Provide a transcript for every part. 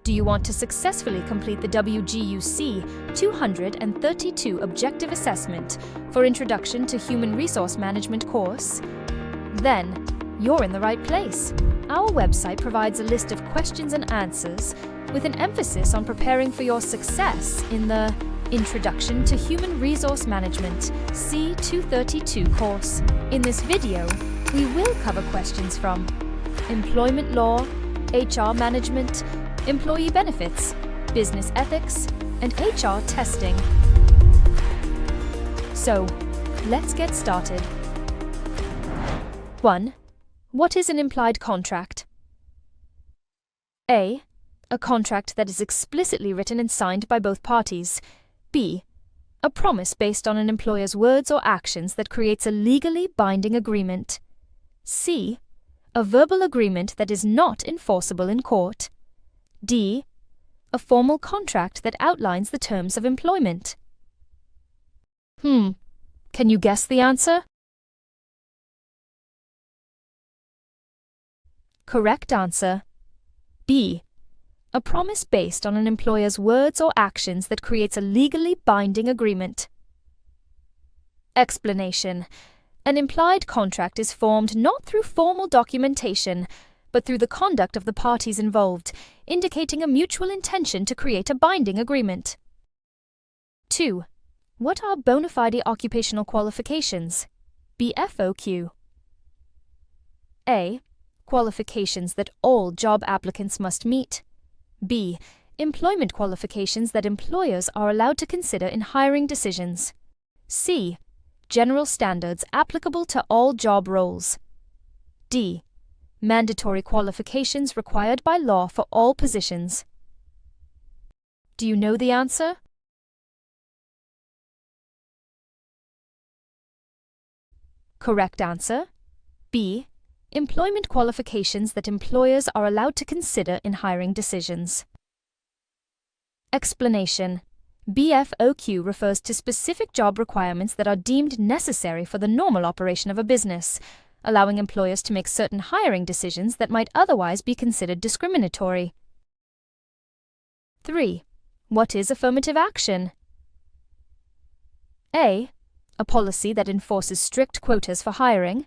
Do you want to successfully complete the WGU C232 Objective Assessment for Introduction to Human Resource Management course? Then, you're in the right place. Our website provides a list of questions and answers with an emphasis on preparing for your success in the Introduction to Human Resource Management C232 course. In this video, we will cover questions from employment law, HR management, employee benefits, business ethics, and HR testing. So, let's get started. 1. What is an implied contract? A. A contract that is explicitly written and signed by both parties. B. A promise based on an employer's words or actions that creates a legally binding agreement. C. A verbal agreement that is not enforceable in court. D. A formal contract that outlines the terms of employment. Can you guess the answer? Correct answer. B. A promise based on an employer's words or actions that creates a legally binding agreement. Explanation. An implied contract is formed not through formal documentation, but through the conduct of the parties involved, indicating a mutual intention to create a binding agreement. 2. What are bona fide occupational qualifications? BFOQ. A. Qualifications that all job applicants must meet. B. Employment qualifications that employers are allowed to consider in hiring decisions. C. General standards applicable to all job roles. D. Mandatory qualifications required by law for all positions. Do you know the answer? Correct answer. B. Employment qualifications that employers are allowed to consider in hiring decisions. Explanation. BFOQ refers to specific job requirements that are deemed necessary for the normal operation of a business, allowing employers to make certain hiring decisions that might otherwise be considered discriminatory. 3. What is affirmative action? A. A policy that enforces strict quotas for hiring.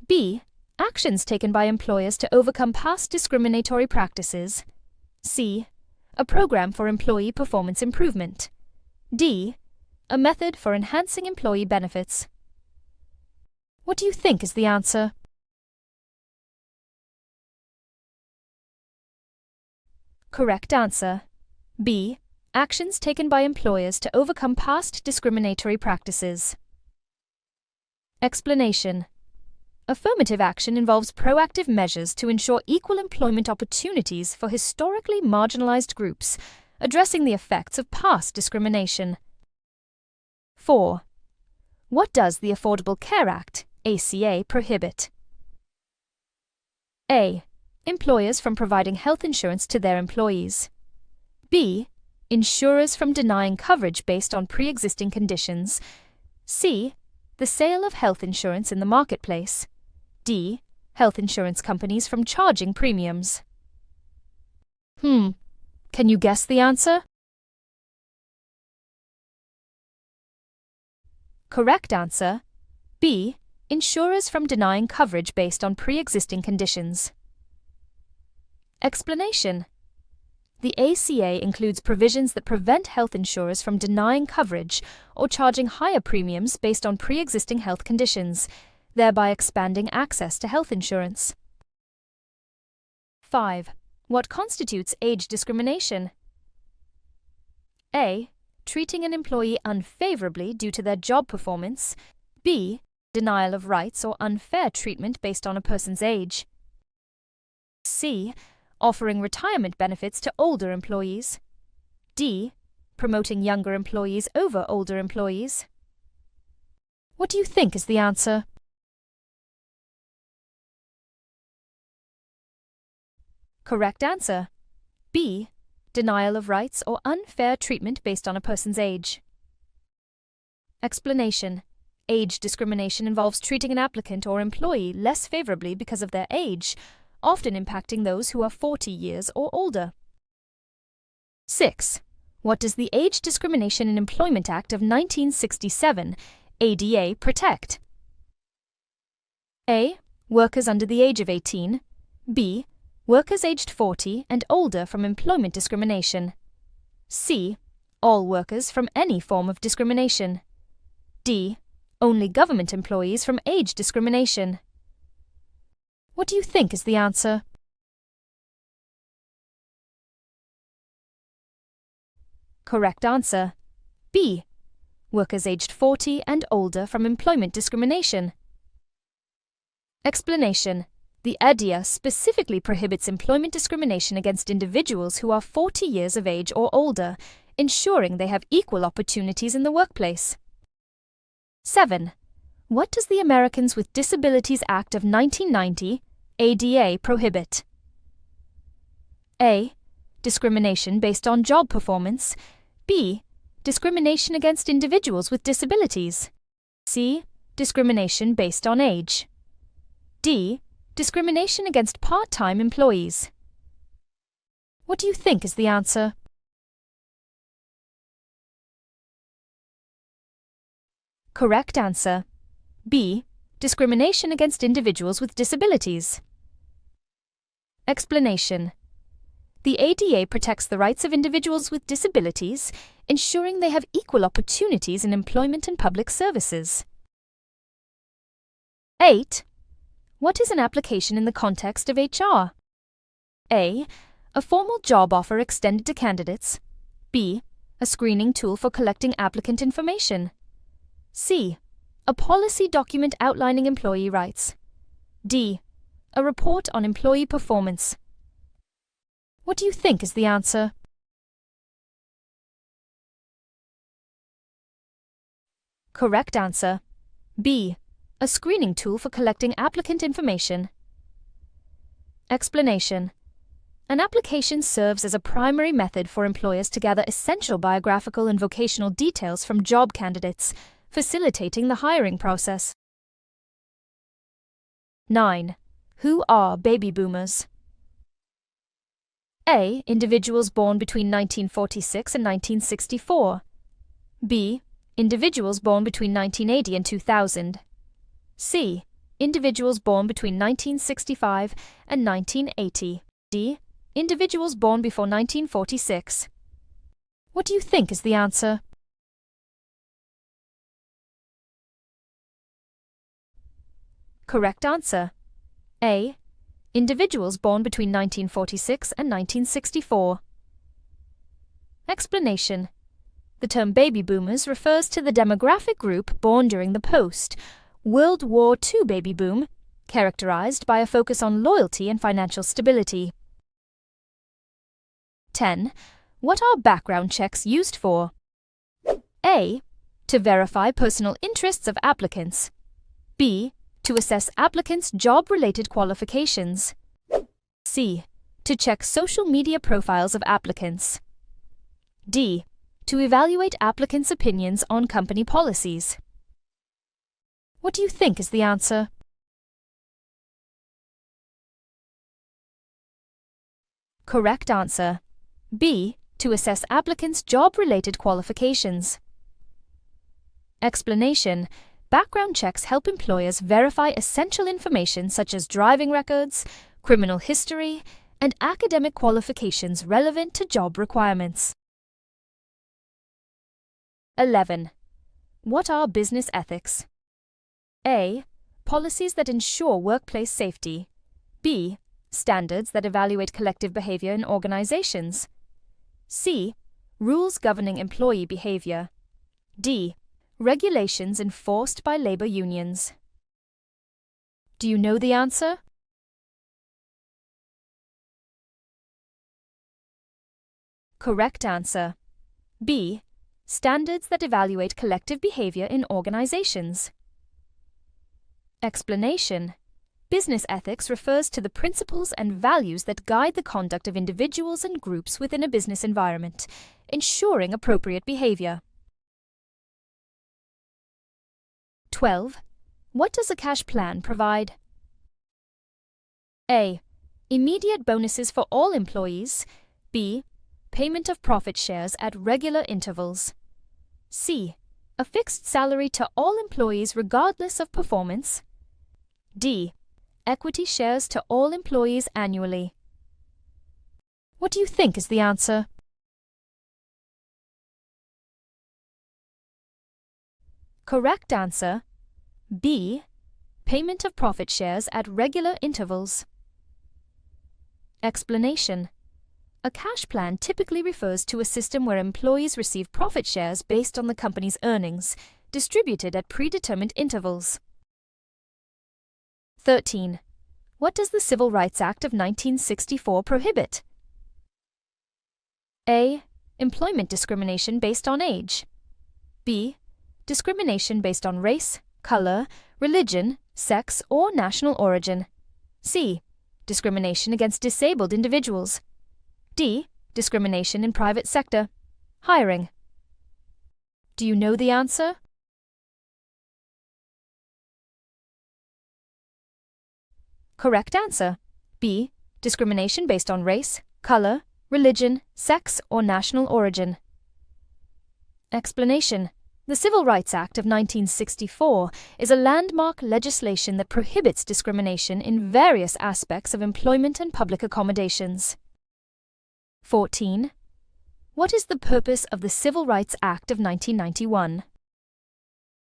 B. Actions taken by employers to overcome past discriminatory practices. C. A program for employee performance improvement. D. A method for enhancing employee benefits. What do you think is the answer? Correct answer. B. Actions taken by employers to overcome past discriminatory practices. Explanation. Affirmative action involves proactive measures to ensure equal employment opportunities for historically marginalized groups, addressing the effects of past discrimination. 4. What does the Affordable Care Act, ACA, prohibit? A. Employers from providing health insurance to their employees. B. Insurers from denying coverage based on pre-existing conditions. C. The sale of health insurance in the marketplace. D. Health insurance companies from charging premiums. Can you guess the answer? Correct answer. B. Insurers from denying coverage based on pre-existing conditions. Explanation. The ACA includes provisions that prevent health insurers from denying coverage or charging higher premiums based on pre-existing health conditions, thereby expanding access to health insurance. 5. What constitutes age discrimination? A. Treating an employee unfavorably due to their job performance. B. Denial of rights or unfair treatment based on a person's age. C. Offering retirement benefits to older employees. D. Promoting younger employees over older employees. What do you think is the answer? Correct answer. B. Denial of rights or unfair treatment based on a person's age. Explanation. Age discrimination involves treating an applicant or employee less favorably because of their age, often impacting those who are 40 years or older. 6. What does the Age Discrimination in Employment Act of 1967, ADA, protect? A. Workers under the age of 18. B. Workers aged 40 and older from employment discrimination. C. All workers from any form of discrimination. D. Only government employees from age discrimination. What do you think is the answer? Correct answer. B. Workers aged 40 and older from employment discrimination. Explanation. The ADA specifically prohibits employment discrimination against individuals who are 40 years of age or older, ensuring they have equal opportunities in the workplace. 7. What does the Americans with Disabilities Act of 1990, ADA, prohibit? A. Discrimination based on job performance. B. Discrimination against individuals with disabilities. C. Discrimination based on age. D. Discrimination against part-time employees. What do you think is the answer? Correct answer. B. Discrimination against individuals with disabilities. Explanation. The ADA protects the rights of individuals with disabilities, ensuring they have equal opportunities in employment and public services. 8. What is an application in the context of HR? A. A formal job offer extended to candidates. B. A screening tool for collecting applicant information. C. A policy document outlining employee rights. D. A report on employee performance. What do you think is the answer? Correct answer. B. A screening tool for collecting applicant information. Explanation. An application serves as a primary method for employers to gather essential biographical and vocational details from job candidates, facilitating the hiring process. 9. Who are baby boomers? A. Individuals born between 1946 and 1964. B. Individuals born between 1980 and 2000. C. Individuals born between 1965 and 1980. D. Individuals born before 1946. What do you think is the answer? Correct answer. A. Individuals born between 1946 and 1964. Explanation. The term baby boomers refers to the demographic group born during the post-World War II baby boom, characterized by a focus on loyalty and financial stability. 10. What are background checks used for? A. To verify personal interests of applicants. B. To assess applicants' job-related qualifications. C. To check social media profiles of applicants. D. To evaluate applicants' opinions on company policies. What do you think is the answer? Correct answer. B. To assess applicants' job-related qualifications. Explanation. Background checks help employers verify essential information such as driving records, criminal history, and academic qualifications relevant to job requirements. 11. What are business ethics? A. Policies that ensure workplace safety. B. Standards that evaluate collective behavior in organizations. C. Rules governing employee behavior. D. Regulations enforced by labor unions. Do you know the answer? Correct answer. B. Standards that evaluate collective behavior in organizations. Explanation. Business ethics refers to the principles and values that guide the conduct of individuals and groups within a business environment, ensuring appropriate behavior. 12. What does a cash plan provide? A. Immediate bonuses for all employees. B. payment of profit shares at regular intervals. C. A fixed salary to all employees regardless of performance. D. Equity shares to all employees annually. What do you think is the answer? Correct answer, B. Payment of profit shares at regular intervals. Explanation. A cash plan typically refers to a system where employees receive profit shares based on the company's earnings, distributed at predetermined intervals. 13. What does the Civil Rights Act of 1964 prohibit? A. Employment discrimination based on age. B. Discrimination based on race, color, religion, sex, or national origin. C. Discrimination against disabled individuals. D. Discrimination in private sector. Hiring. Do you know the answer? Correct answer, B. Discrimination based on race, color, religion, sex, or national origin. Explanation. The Civil Rights Act of 1964 is a landmark legislation that prohibits discrimination in various aspects of employment and public accommodations. 14. What is the purpose of the Civil Rights Act of 1991?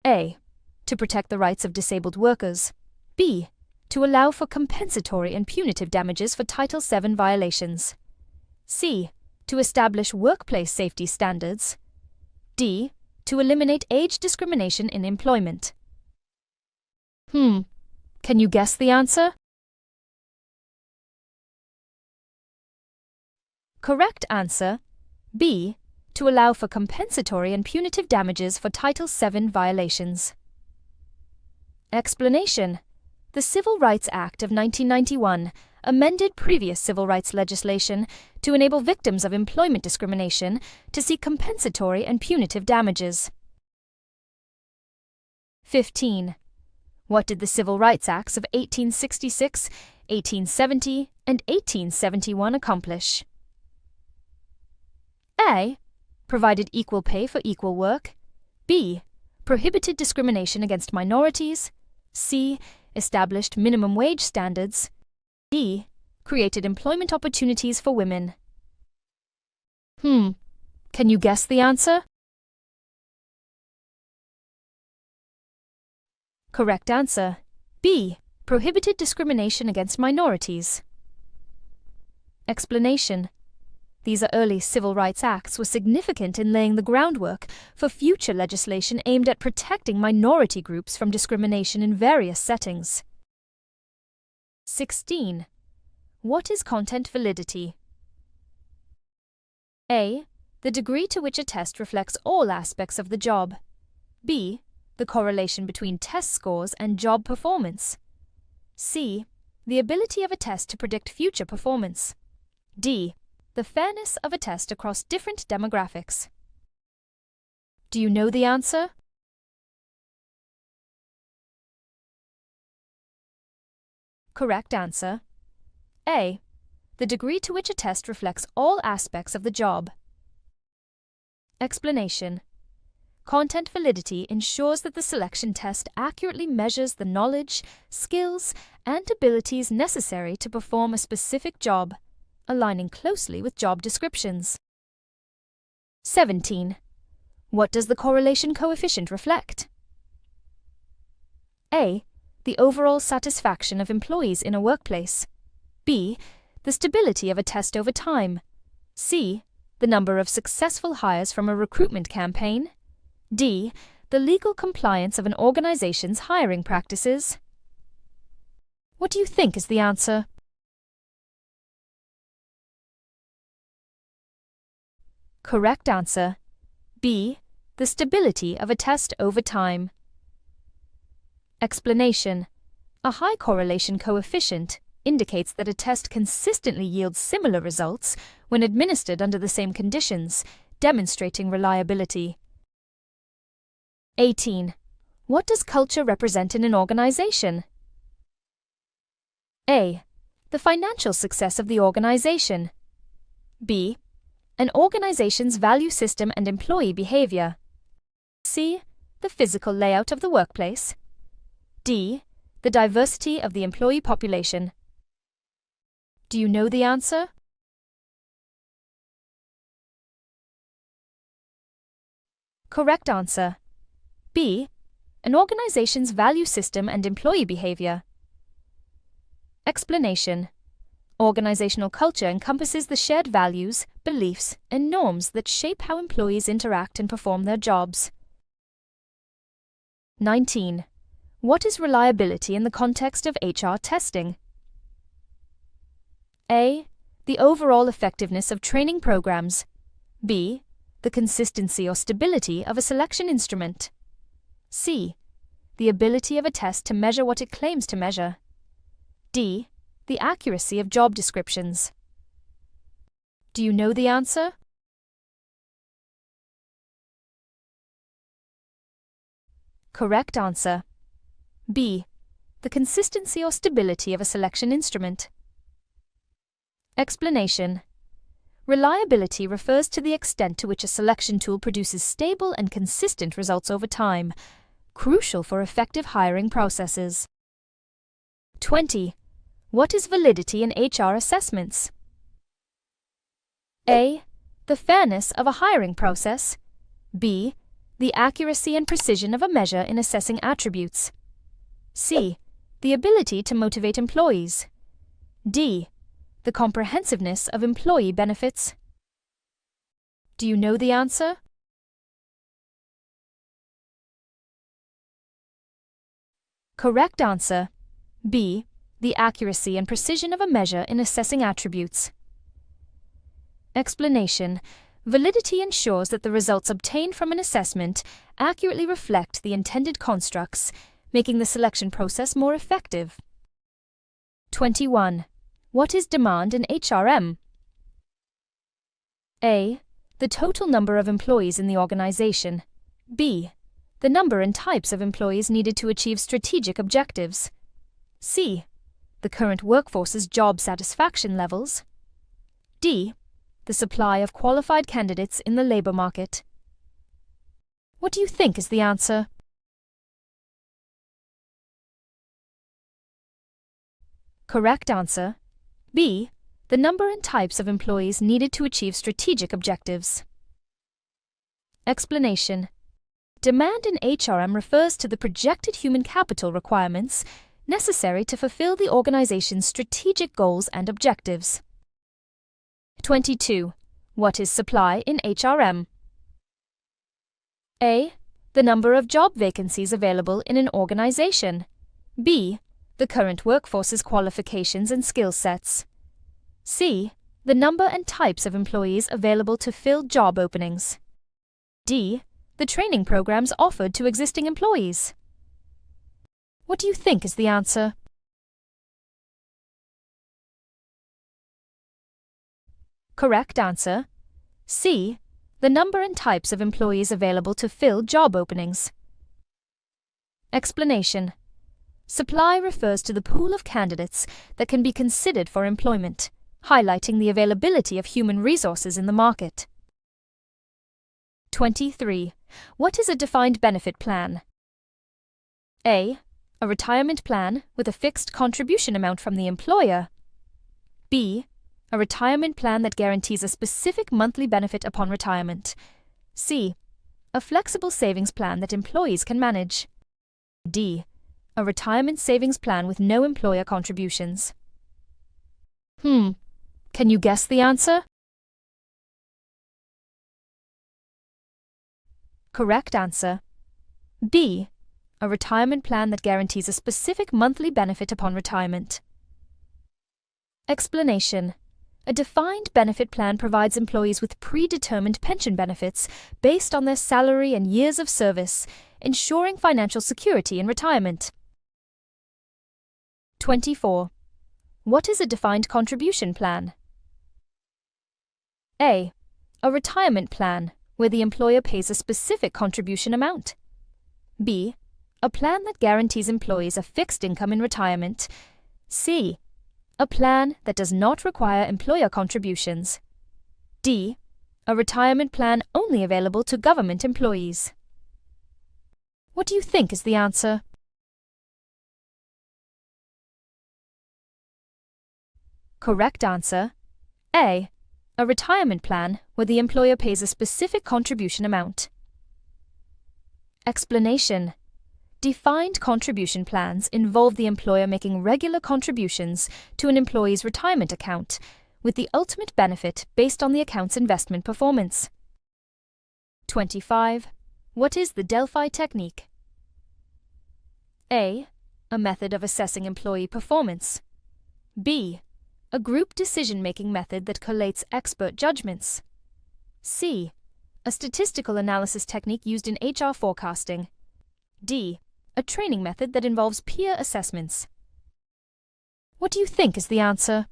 A. To protect the rights of disabled workers. B. To allow for compensatory and punitive damages for Title VII violations. C. To establish workplace safety standards. D. To eliminate age discrimination in employment. Can you guess the answer? Correct answer, B. To allow for compensatory and punitive damages for Title VII violations. Explanation. The Civil Rights Act of 1991 amended previous civil rights legislation to enable victims of employment discrimination to seek compensatory and punitive damages. 15. What did the Civil Rights Acts of 1866, 1870, and 1871 accomplish? A. Provided equal pay for equal work. B. Prohibited discrimination against minorities. C. Established minimum wage standards. D. Created employment opportunities for women. Can you guess the answer? Correct answer, B. Prohibited discrimination against minorities. Explanation. These early civil rights acts were significant in laying the groundwork for future legislation aimed at protecting minority groups from discrimination in various settings. 16. What is content validity? A. The degree to which a test reflects all aspects of the job. B. The correlation between test scores and job performance. C. The ability of a test to predict future performance. D. The fairness of a test across different demographics. Do you know the answer? Correct answer. A. The degree to which a test reflects all aspects of the job. Explanation. Content validity ensures that the selection test accurately measures the knowledge, skills, and abilities necessary to perform a specific job, aligning closely with job descriptions. 17. What does the correlation coefficient reflect? A. The overall satisfaction of employees in a workplace. B. The stability of a test over time. C. The number of successful hires from a recruitment campaign. D. The legal compliance of an organization's hiring practices. What do you think is the answer? Correct answer. B. The stability of a test over time. Explanation. A high correlation coefficient indicates that a test consistently yields similar results when administered under the same conditions, demonstrating reliability. 18. What does culture represent in an organization? A. The financial success of the organization. B. An organization's value system and employee behavior. C. The physical layout of the workplace. D. The diversity of the employee population. Do you know the answer? Correct answer. B. An organization's value system and employee behavior. Explanation. Organizational culture encompasses the shared values, beliefs, and norms that shape how employees interact and perform their jobs. 19. What is reliability in the context of HR testing? A. The overall effectiveness of training programs. B. The consistency or stability of a selection instrument. C. The ability of a test to measure what it claims to measure. D. The accuracy of job descriptions. Do you know the answer? Correct answer. B. The consistency or stability of a selection instrument. Explanation. Reliability refers to the extent to which a selection tool produces stable and consistent results over time, crucial for effective hiring processes. 20. What is validity in HR assessments? A. The fairness of a hiring process. B. The accuracy and precision of a measure in assessing attributes. C. The ability to motivate employees. D. The comprehensiveness of employee benefits. Do you know the answer? Correct answer. B. The accuracy and precision of a measure in assessing attributes. Explanation. Validity ensures that the results obtained from an assessment accurately reflect the intended constructs, making the selection process more effective. 21. What is demand in HRM? A. The total number of employees in the organization. B. The number and types of employees needed to achieve strategic objectives. C. The current workforce's job satisfaction levels. D. The supply of qualified candidates in the labor market. What do you think is the answer? Correct answer. B. The number and types of employees needed to achieve strategic objectives. Explanation. Demand in HRM refers to the projected human capital requirements necessary to fulfill the organization's strategic goals and objectives. 22. What is supply in HRM? A. The number of job vacancies available in an organization. B. The current workforce's qualifications and skill sets. C. The number and types of employees available to fill job openings. D. The training programs offered to existing employees. What do you think is the answer? Correct answer. C. The number and types of employees available to fill job openings. Explanation. Supply refers to the pool of candidates that can be considered for employment, highlighting the availability of human resources in the market. 23. What is a defined benefit plan? A. A retirement plan with a fixed contribution amount from the employer. B. A retirement plan that guarantees a specific monthly benefit upon retirement. C. A flexible savings plan that employees can manage. D. A retirement savings plan with no employer contributions. Can you guess the answer? Correct answer. B. A retirement plan that guarantees a specific monthly benefit upon retirement. Explanation. A defined benefit plan provides employees with predetermined pension benefits based on their salary and years of service, ensuring financial security in retirement. 24. What is a defined contribution plan? A. A retirement plan where the employer pays a specific contribution amount. B. A plan that guarantees employees a fixed income in retirement. C. A plan that does not require employer contributions. D. a retirement plan only available to government employees. What do you think is the answer? Correct answer: A. A retirement plan where the employer pays a specific contribution amount. Explanation: Defined contribution plans involve the employer making regular contributions to an employee's retirement account, with the ultimate benefit based on the account's investment performance. 25. What is the 𝗬𝗏 technique? A. A method of assessing employee performance. B. A group decision-making method that collates expert judgments. C. A statistical analysis technique used in HR forecasting. D. A training method that involves peer assessments. What do you think is the answer?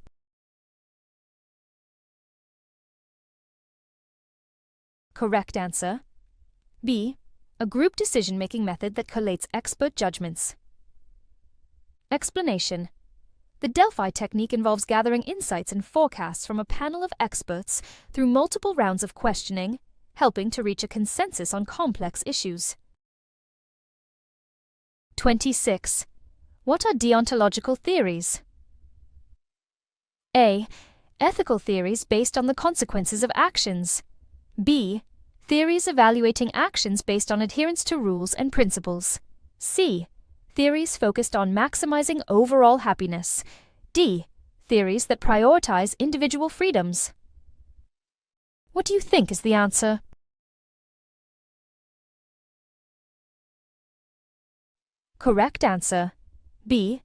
Correct answer: B. A group decision-making method that collates expert judgments. Explanation: The 𝗬𝗏 technique involves gathering insights and forecasts from a panel of experts through multiple rounds of questioning, helping to reach a consensus on complex issues. 26. What are deontological theories? A. Ethical theories based on the consequences of actions. B. Theories evaluating actions based on adherence to rules and principles. C. Theories focused on maximizing overall happiness. D. Theories that prioritize individual freedoms. What do you think is the answer? Correct answer: B.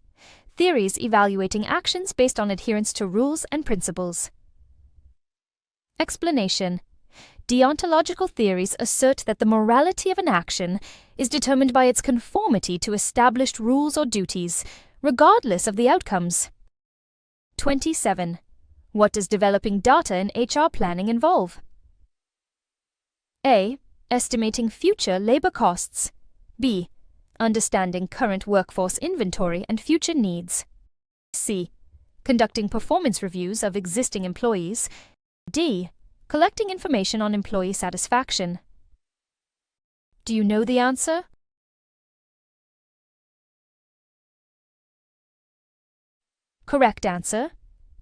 Theories evaluating actions based on adherence to rules and principles. Explanation: Deontological theories assert that the morality of an action is determined by its conformity to established rules or duties, regardless of the outcomes. 27. What does developing data in HR planning involve? A. Estimating future labor costs. B. Understanding current workforce inventory and future needs. C. Conducting performance reviews of existing employees. D. Collecting information on employee satisfaction. Do you know the answer? Correct answer: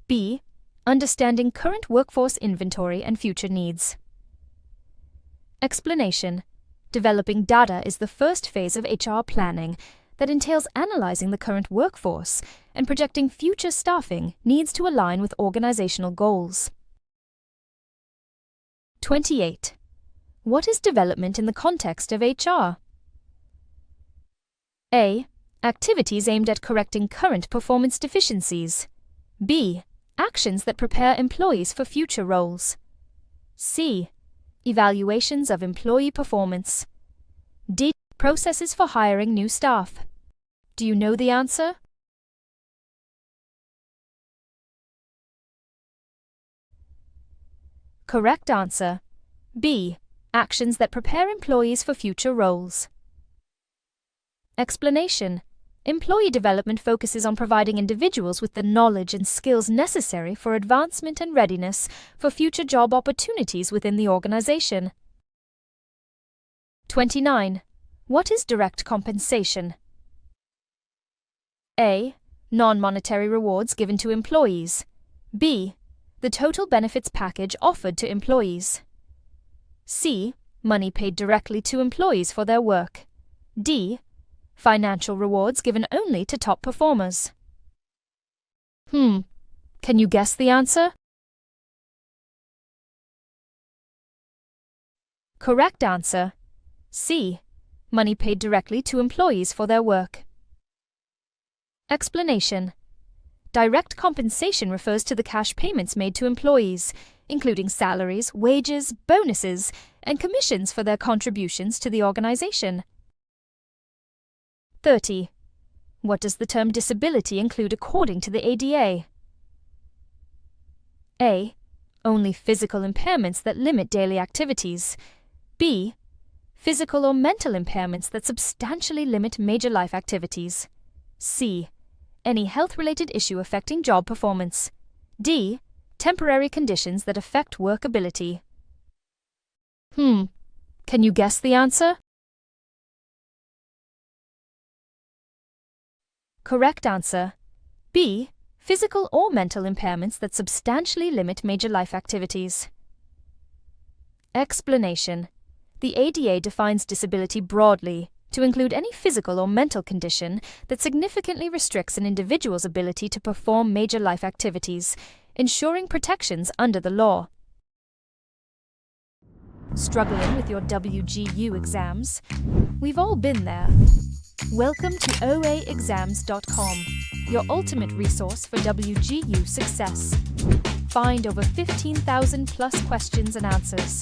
B. Understanding current workforce inventory and future needs. Explanation: Developing data is the first phase of HR planning that entails analyzing the current workforce and projecting future staffing needs to align with organizational goals. 28. What is development in the context of HR? A. Activities aimed at correcting current performance deficiencies. B. Actions that prepare employees for future roles. C. Evaluations of employee performance. D. Processes for hiring new staff. Do you know the answer? Correct answer: B. Actions that prepare employees for future roles. Explanation: Employee development focuses on providing individuals with the knowledge and skills necessary for advancement and readiness for future job opportunities within the organization. 29. What is direct compensation? A. Non-monetary rewards given to employees. B. The total benefits package offered to employees. C. Money paid directly to employees for their work. D. Financial rewards given only to top performers. Can you guess the answer? Correct answer: C. Money paid directly to employees for their work. Explanation: Direct compensation refers to the cash payments made to employees, including salaries, wages, bonuses, and commissions for their contributions to the organization. 30. What does the term disability include according to the ADA? A. Only physical impairments that limit daily activities. B. Physical or mental impairments that substantially limit major life activities. C. Any health-related issue affecting job performance. D. Temporary conditions that affect workability. Can you guess the answer? Correct answer. B. Physical or mental impairments that substantially limit major life activities. Explanation. The ADA defines disability broadly to include any physical or mental condition that significantly restricts an individual's ability to perform major life activities, ensuring protections under the law. Struggling with your WGU exams? We've all been there. Welcome to OAExams.com, your ultimate resource for WGU success. Find over 15,000 plus questions and answers.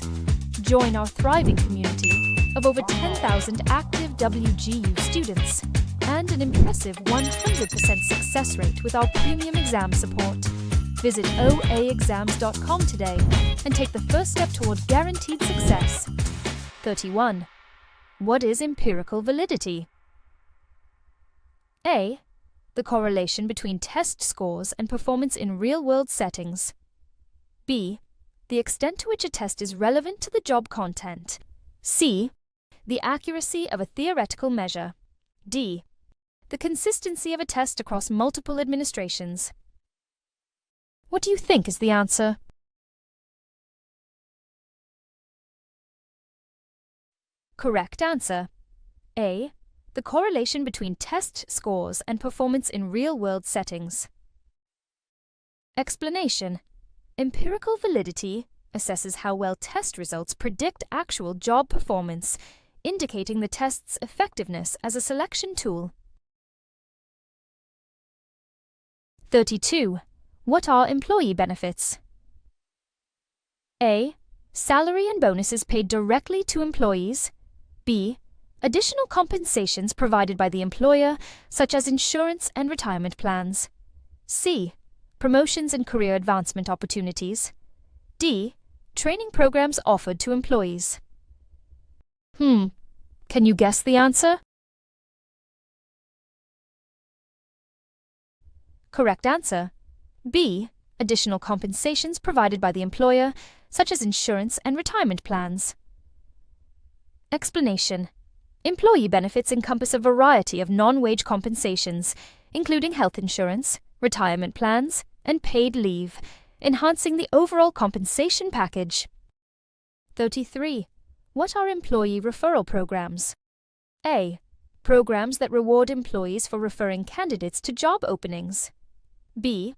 Join our thriving community of over 10,000 active WGU students and an impressive 100% success rate with our premium exam support. Visit OAExams.com today and take the first step toward guaranteed success. 31. What is empirical validity? A. The correlation between test scores and performance in real-world settings. B. The extent to which a test is relevant to the job content. C. The accuracy of a theoretical measure. D. The consistency of a test across multiple administrations. What do you think is the answer? Correct answer. A. The correlation between test scores and performance in real-world settings. Explanation. Empirical validity assesses how well test results predict actual job performance, indicating the test's effectiveness as a selection tool. 32. What are employee benefits? A. Salary and bonuses paid directly to employees. B. Additional compensations provided by the employer, such as insurance and retirement plans. C. Promotions and career advancement opportunities. D. Training programs offered to employees. Can you guess the answer? Correct answer. B. Additional compensations provided by the employer, such as insurance and retirement plans. Explanation. Employee benefits encompass a variety of non-wage compensations, including health insurance, retirement plans, and paid leave, enhancing the overall compensation package. 33. What are employee referral programs? A. Programs that reward employees for referring candidates to job openings. B.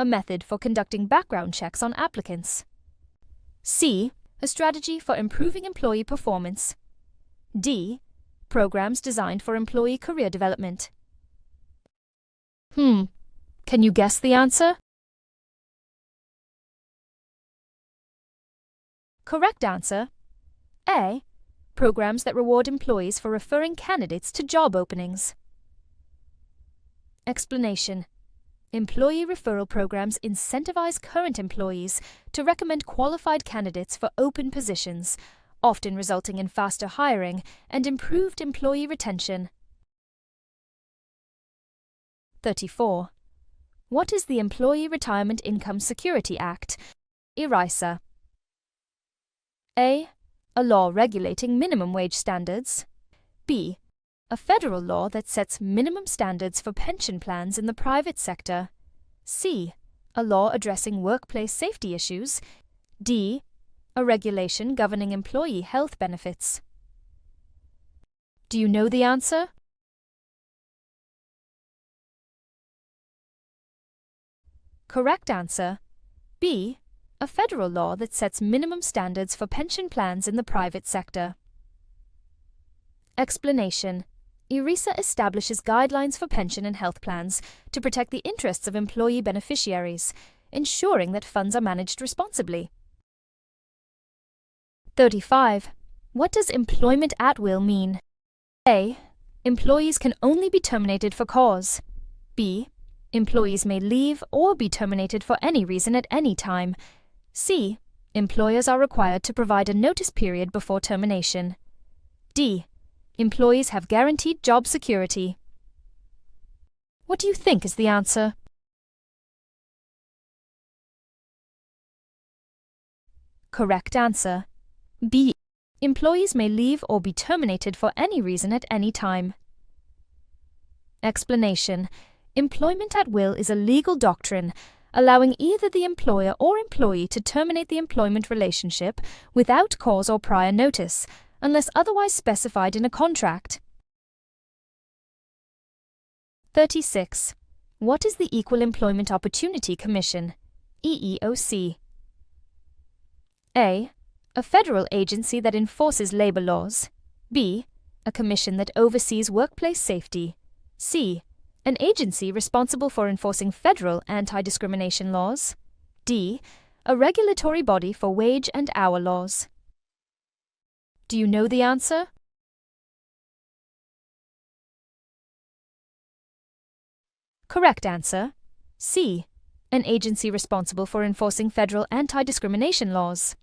A method for conducting background checks on applicants. C. A strategy for improving employee performance. D. Programs designed for employee career development. Can you guess the answer? Correct answer. A. Programs that reward employees for referring candidates to job openings. Explanation. Employee referral programs incentivize current employees to recommend qualified candidates for open positions, often resulting in faster hiring and improved employee retention. 34. What is the Employee Retirement Income Security Act, 𝗧𝗧? A. A law regulating minimum wage standards. B. A federal law that sets minimum standards for pension plans in the private sector. C. A law addressing workplace safety issues. D. A regulation governing employee health benefits. Do you know the answer? Correct answer. B. A federal law that sets minimum standards for pension plans in the private sector. Explanation. 𝗬𝗓𝗔 establishes guidelines for pension and health plans to protect the interests of employee beneficiaries, ensuring that funds are managed responsibly. 35. What does employment at will mean? A. Employees can only be terminated for cause. B. Employees may leave or be terminated for any reason at any time. C. Employers are required to provide a notice period before termination. D. Employees have guaranteed job security. What do you think is the answer? Correct answer. B. Employees may leave or be terminated for any reason at any time. Explanation. Employment at will is a legal doctrine allowing either the employer or employee to terminate the employment relationship without cause or prior notice, unless otherwise specified in a contract. 36. What is the Equal Employment Opportunity Commission, EEOC? A. A federal agency that enforces labor laws. B. A commission that oversees workplace safety. C. An agency responsible for enforcing federal anti-discrimination laws. D. A regulatory body for wage and hour laws. Do you know the answer? Correct answer. C. An agency responsible for enforcing federal anti-discrimination laws.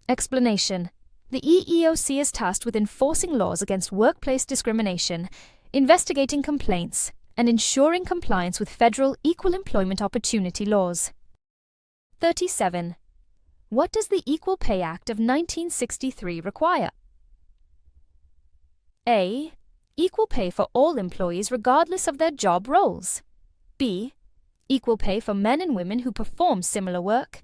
Explanation. The EEOC is tasked with enforcing laws against workplace discrimination, investigating complaints, and ensuring compliance with federal equal employment opportunity laws. 37. What does the Equal Pay Act of 1963 require? A. Equal pay for all employees regardless of their job roles. B. Equal pay for men and women who perform similar work.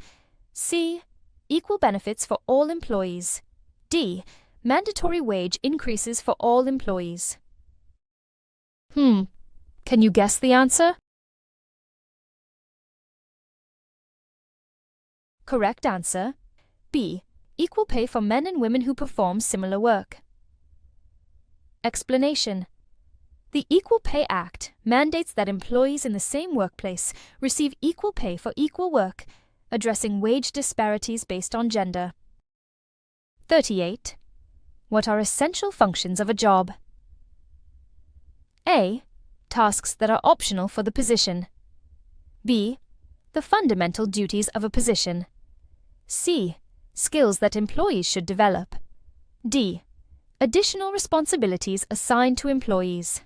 C. Equal benefits for all employees. D. Mandatory wage increases for all employees. Can you guess the answer? Correct answer. B. Equal pay for men and women who perform similar work. Explanation. The Equal Pay Act mandates that employees in the same workplace receive equal pay for equal work, addressing wage disparities based on gender. 38. What are essential functions of a job? A. Tasks that are optional for the position. B. The fundamental duties of a position. C. Skills that employees should develop. D. Additional responsibilities assigned to employees.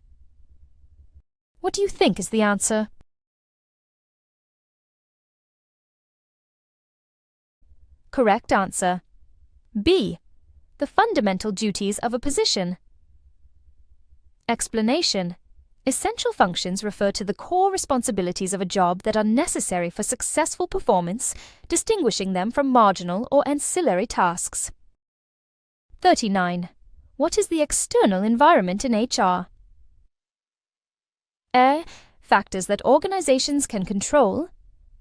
What do you think is the answer? Correct answer. B. The fundamental duties of a position. Explanation. Essential functions refer to the core responsibilities of a job that are necessary for successful performance, distinguishing them from marginal or ancillary tasks. 39. What is the external environment in HR? A. Factors that organizations can control.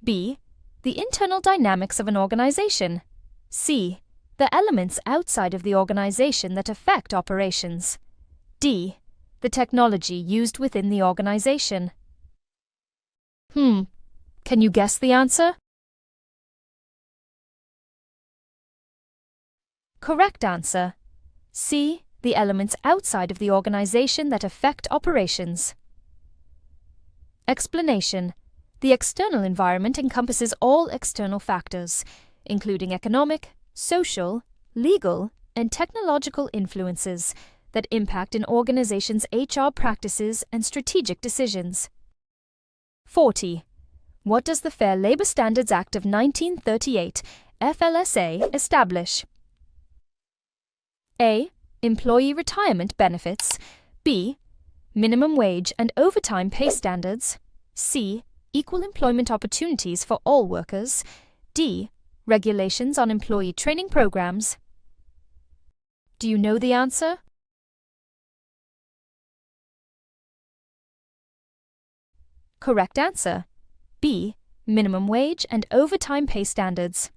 B. The internal dynamics of an organization. C. The elements outside of the organization that affect operations. D. The technology used within the organization. Can you guess the answer? Correct answer. C. The elements outside of the organization that affect operations. Explanation. The external environment encompasses all external factors, including economic, social, legal, and technological influences that impact an organization's HR practices and strategic decisions. 40. What does the Fair Labor Standards Act of 1938, FLSA, establish? A. Employee retirement benefits. B. Minimum wage and overtime pay standards. C. Equal employment opportunities for all workers. D. Regulations on employee training programs. Do you know the answer? Correct answer. B. Minimum wage and overtime pay standards.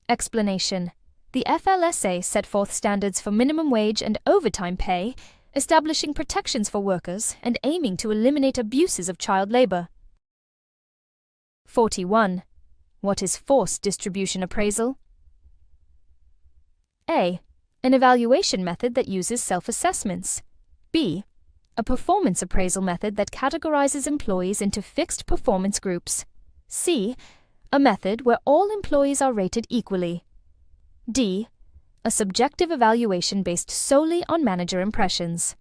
Explanation. The FLSA set forth standards for minimum wage and overtime pay, establishing protections for workers and aiming to eliminate abuses of child labor. 41. What is forced distribution appraisal? A. An evaluation method that uses self-assessments. B. A performance appraisal method that categorizes employees into fixed performance groups. C. A method where all employees are rated equally. D. A subjective evaluation based solely on manager impressions.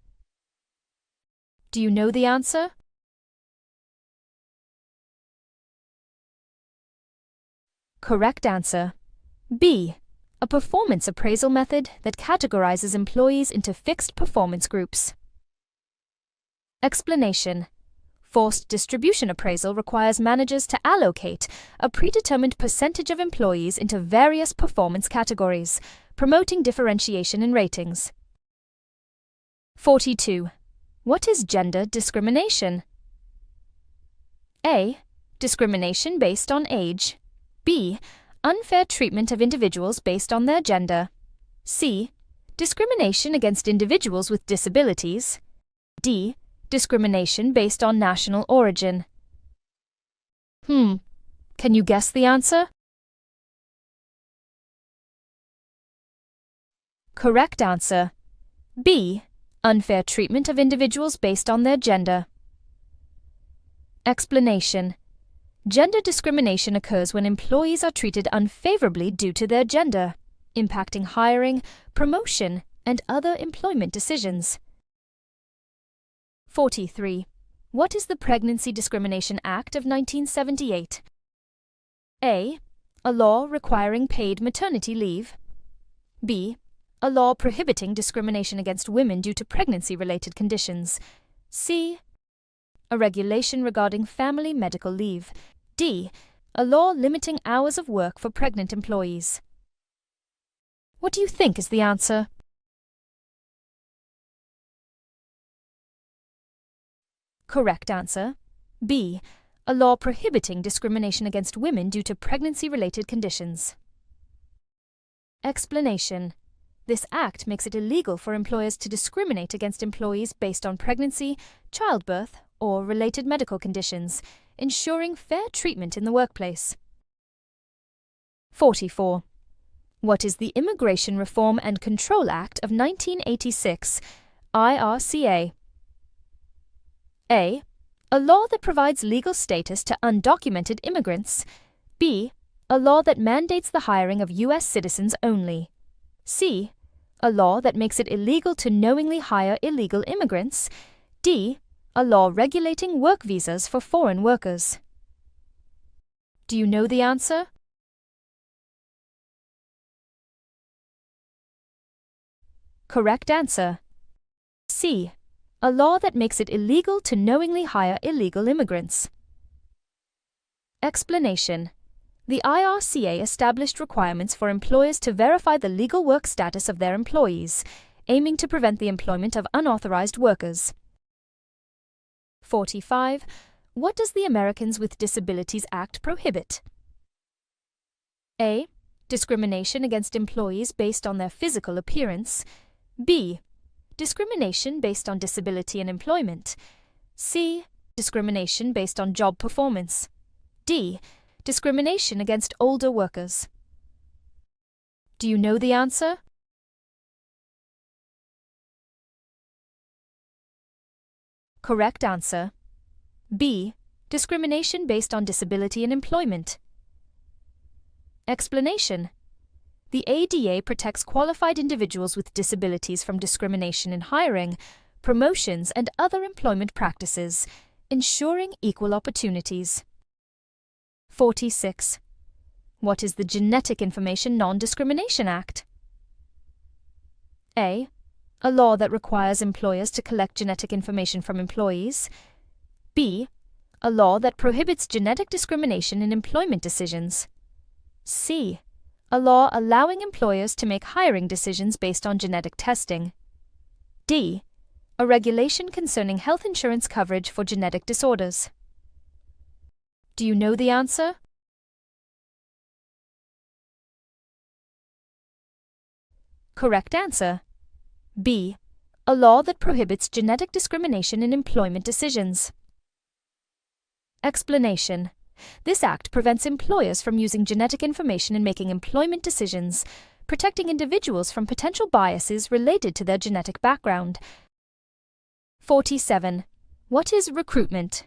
Do you know the answer? Correct answer. B. a performance appraisal method that categorizes employees into fixed performance groups. Explanation. Forced distribution appraisal requires managers to allocate a predetermined percentage of employees into various performance categories, promoting differentiation in ratings. 42. What is gender discrimination? A. Discrimination based on age. B. Unfair treatment of individuals based on their gender. C. Discrimination against individuals with disabilities. D. Discrimination based on national origin. Can you guess the answer? Correct answer. B. Unfair treatment of individuals based on their gender. Explanation. Gender discrimination occurs when employees are treated unfavorably due to their gender, impacting hiring, promotion, and other employment decisions. 43. What is the Pregnancy Discrimination Act of 1978? A. A law requiring paid maternity leave. B. A law prohibiting discrimination against women due to pregnancy-related conditions. C. A regulation regarding family medical leave. D. A law limiting hours of work for pregnant employees. What do you think is the answer? Correct answer. B. A law prohibiting discrimination against women due to pregnancy-related conditions. Explanation. This act makes it illegal for employers to discriminate against employees based on pregnancy, childbirth, or related medical conditions, ensuring fair treatment in the workplace. 44. What is the Immigration Reform and Control Act of 1986, IRCA? A. A law that provides legal status to undocumented immigrants. B. A law that mandates the hiring of U.S. citizens only. C. A law that makes it illegal to knowingly hire illegal immigrants. D. A law regulating work visas for foreign workers. Do you know the answer? Correct answer. C. A law that makes it illegal to knowingly hire illegal immigrants. Explanation. The IRCA established requirements for employers to verify the legal work status of their employees, aiming to prevent the employment of unauthorized workers. 45. What does the Americans with Disabilities Act prohibit? A. Discrimination against employees based on their physical appearance. B. Discrimination based on disability in employment. C. Discrimination based on job performance. D. Discrimination against older workers. Do you know the answer? Correct answer. B. Discrimination based on disability in employment. Explanation. The ADA protects qualified individuals with disabilities from discrimination in hiring, promotions, and other employment practices, ensuring equal opportunities. 46. What is the Genetic Information Non-Discrimination Act? A. A law that requires employers to collect genetic information from employees. B. A law that prohibits genetic discrimination in employment decisions. C. A law allowing employers to make hiring decisions based on genetic testing. D. A regulation concerning health insurance coverage for genetic disorders. Do you know the answer? Correct answer. B. A law that prohibits genetic discrimination in employment decisions. Explanation. This act prevents employers from using genetic information in making employment decisions, protecting individuals from potential biases related to their genetic background. 47. What is recruitment?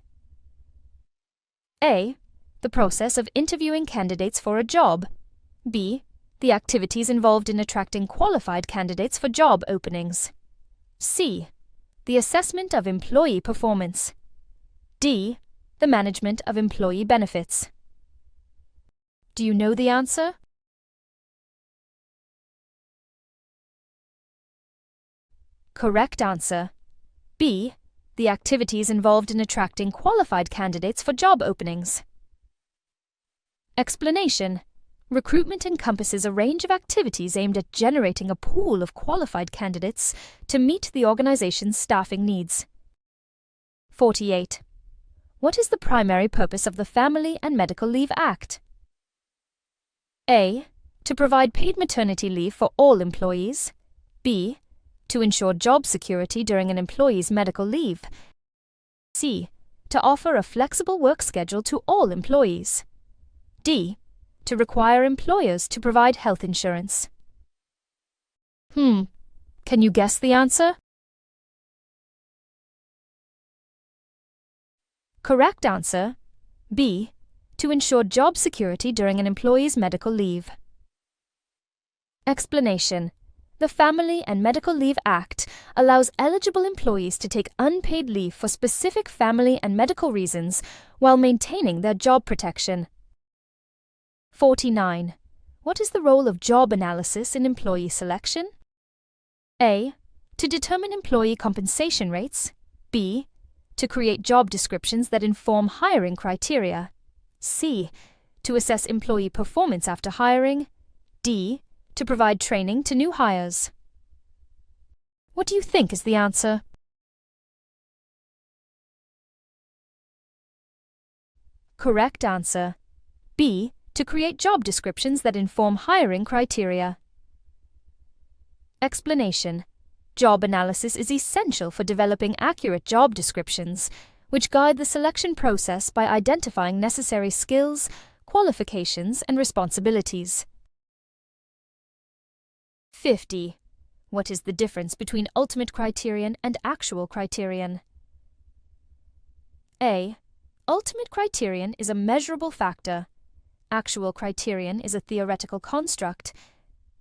A. The process of interviewing candidates for a job. B. The activities involved in attracting qualified candidates for job openings. C. The assessment of employee performance. D. The management of employee benefits. Do you know the answer? Correct answer. B. The activities involved in attracting qualified candidates for job openings. Explanation. Recruitment encompasses a range of activities aimed at generating a pool of qualified candidates to meet the organization's staffing needs. 48. What is the primary purpose of the Family and Medical Leave Act? A. To provide paid maternity leave for all employees. B. To ensure job security during an employee's medical leave. C. To offer a flexible work schedule to all employees. D. To require employers to provide health insurance. Can you guess the answer? Correct answer. B. To ensure job security during an employee's medical leave. Explanation. The Family and Medical Leave Act allows eligible employees to take unpaid leave for specific family and medical reasons while maintaining their job protection. 49. What is the role of job analysis in employee selection? A. To determine employee compensation rates. B. To create job descriptions that inform hiring criteria. C. To assess employee performance after hiring. D. To provide training to new hires. What do you think is the answer? Correct answer. B. To create job descriptions that inform hiring criteria. Explanation. Job analysis is essential for developing accurate job descriptions, which guide the selection process by identifying necessary skills, qualifications, and responsibilities. 50. What is the difference between ultimate criterion and actual criterion? A. Ultimate criterion is a measurable factor. Actual criterion is a theoretical construct.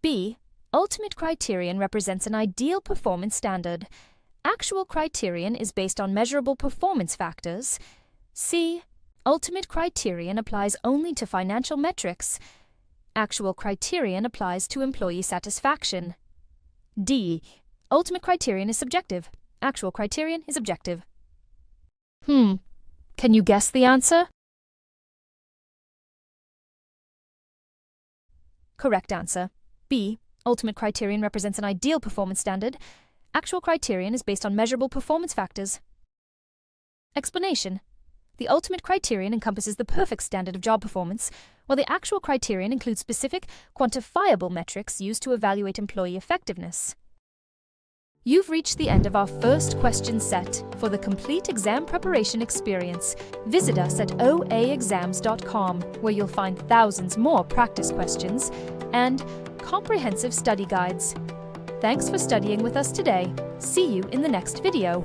B. Ultimate criterion represents an ideal performance standard. Actual criterion is based on measurable performance factors. C. Ultimate criterion applies only to financial metrics. Actual criterion applies to employee satisfaction. D. Ultimate criterion is subjective. Actual criterion is objective. Can you guess the answer? Correct answer. B. Ultimate criterion represents an ideal performance standard. Actual criterion is based on measurable performance factors. Explanation. The ultimate criterion encompasses the perfect standard of job performance, while the actual criterion includes specific, quantifiable metrics used to evaluate employee effectiveness. You've reached the end of our first question set. For the complete exam preparation experience, visit us at OAExams.com, where you'll find thousands more practice questions and comprehensive study guides. Thanks for studying with us today. See you in the next video.